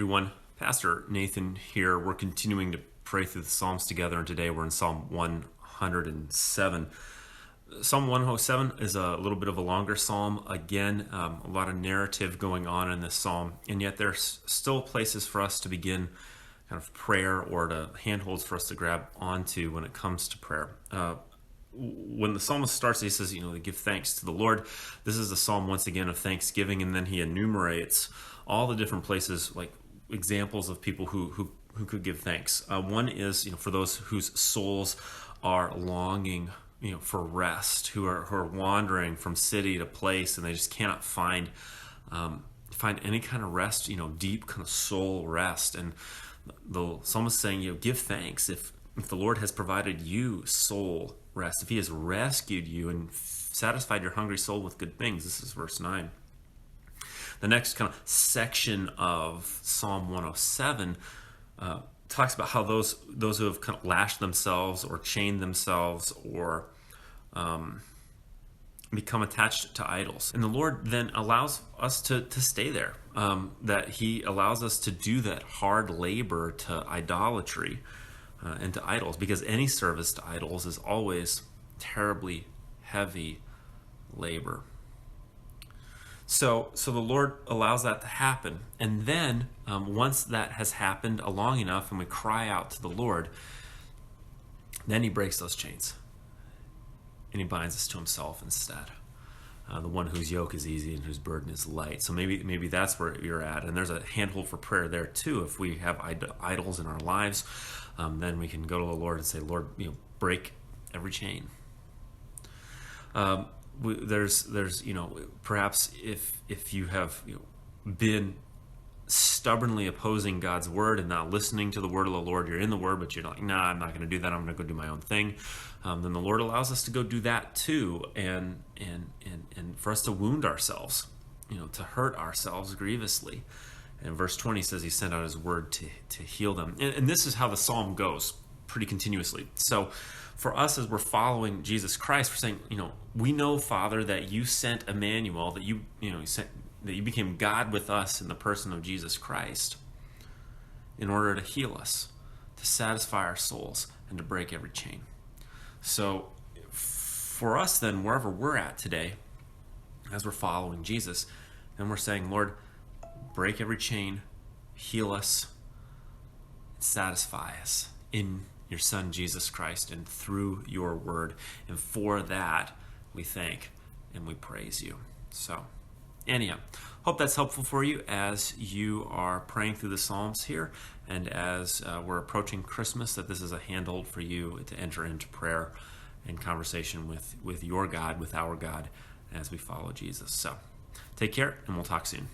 everyone, Pastor Nathan here. We're continuing to pray through the Psalms together, and today we're in Psalm 107. Psalm 107 is a little bit of a longer psalm. Again, a lot of narrative going on in this psalm, and yet there's still places for us to begin kind of prayer or to handholds for us to grab onto when it comes to prayer. When the psalmist starts, he says, to give thanks to the Lord. This is a psalm, once again, of thanksgiving, and then he enumerates all the different places, like examples of people who could give thanks. One is, for those whose souls are longing, for rest, who are wandering from city to place, and they just cannot find any kind of rest, deep kind of soul rest. And the psalmist is saying, give thanks if the Lord has provided you soul rest, if he has rescued you and satisfied your hungry soul with good things. This is verse 9. The next kind of section of Psalm 107 talks about how those who have kind of lashed themselves or chained themselves or become attached to idols. And the Lord then allows us to stay there, that he allows us to do that hard labor to idolatry and to idols, because any service to idols is always terribly heavy labor. So the Lord allows that to happen. And then once that has happened long enough and we cry out to the Lord, then he breaks those chains and he binds us to himself instead. The one whose yoke is easy and whose burden is light. So maybe that's where you're at. And there's a handhold for prayer there too. If we have idols in our lives, then we can go to the Lord and say, Lord, break every chain. There's perhaps if you have been stubbornly opposing God's word and not listening to the word of the Lord, you're in the word, but you're like, nah, I'm not going to do that. I'm going to go do my own thing. Then the Lord allows us to go do that too, and for us to wound ourselves, to hurt ourselves grievously. And verse 20 says he sent out his word to heal them. And this is how the psalm goes pretty continuously. So for us, as we're following Jesus Christ, we're saying, we know, Father, that you sent Emmanuel, that you became God with us in the person of Jesus Christ in order to heal us, to satisfy our souls, and to break every chain. So for us then, wherever we're at today, as we're following Jesus, then we're saying, Lord, break every chain, heal us, satisfy us in your Son, Jesus Christ, and through your word. And for that, we thank and we praise you. So, anyhow, hope that's helpful for you as you are praying through the Psalms here, and as we're approaching Christmas, that this is a handhold for you to enter into prayer and conversation with your God, with our God, as we follow Jesus. So, take care, and we'll talk soon.